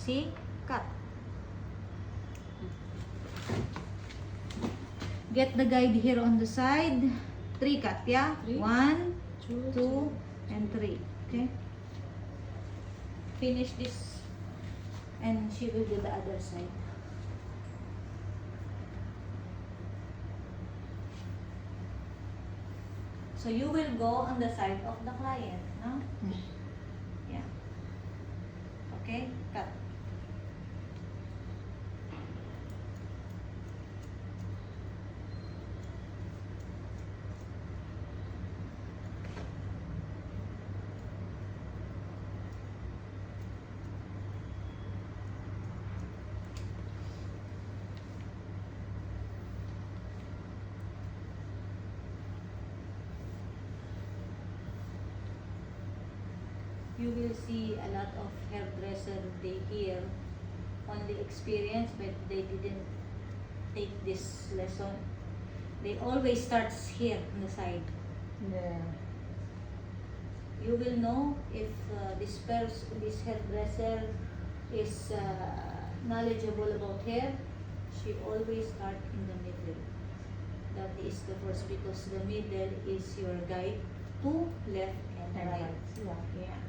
See? Cut. Get the guide here on the side. 3 cut, yeah? 1, 2, and 3. Okay? Finish this. And she will do the other side. So you will go on the side of the client, no? Yeah. Okay? Cut. You will see a lot of hairdresser they hear only experience, but they didn't take this lesson. They always starts here on the side. Yeah. You will know if this hairdresser is knowledgeable about hair. She always start in the middle. That is the first, because the middle is your guide to left and right. Yeah.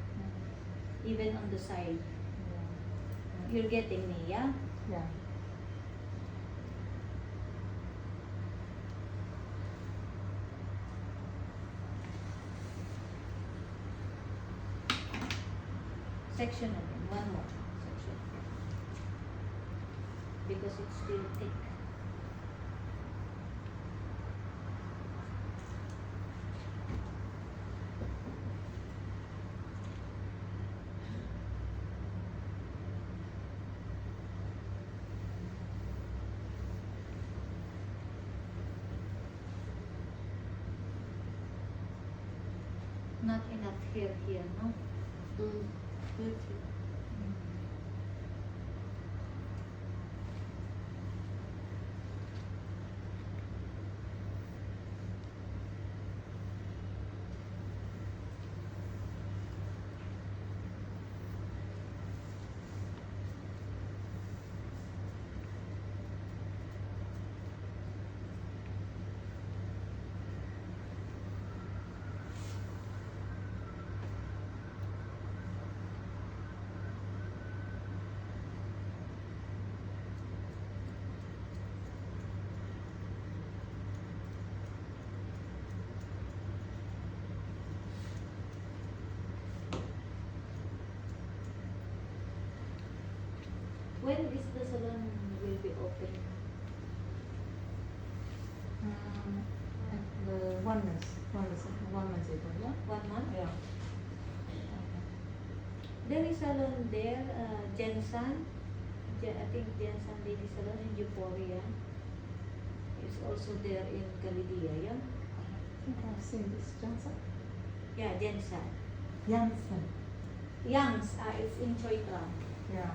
Even on the side. You're getting me, yeah? Yeah. Section again, one more section. Because it's still thick. Not enough hair here, no? When is the salon will be open? The 1 month. 1 month ago, yeah? 1 month? Yeah. There is salon there, Jensen. I think Jensen Lady Salon in Euphoria. It's also there in Galidia, yeah? I think I've seen this Johnson. Yeah, Jensen. Janssen. Young's, it's in Choi Tram. Yeah.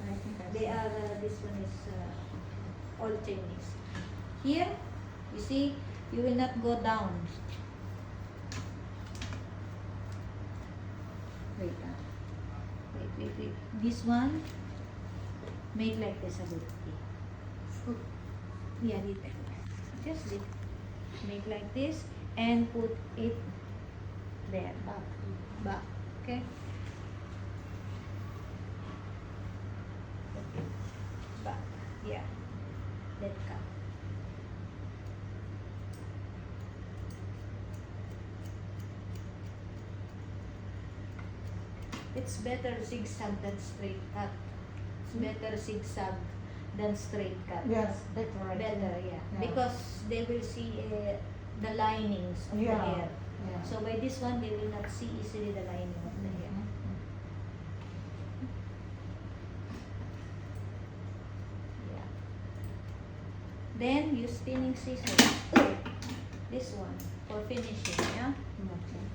I think I've They seen. are, this one is all Chinese. Here, you see, you will not go down. Wait, wait. This one, make like this a bit. Yeah, just it. Make like this and put it there, back, okay? Back, yeah. Let come. It's better zigzag than straight cut. It's better zigzag than straight cut. Yes, better. Right. Better, yeah. Yeah. Because they will see the linings of the Yeah. hair. Yeah. So by this one, they will not see easily the lining of the hair. Yeah. Then use thinning scissors. This one for finishing, yeah. Okay.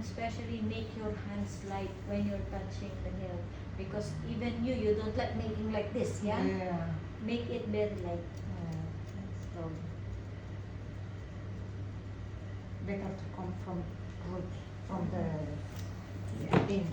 especially make your hands light when you're touching the nail, because even you don't like making like this, yeah? Yeah. Make it very light. That's good. Better to come from root, from the Yeah. pin.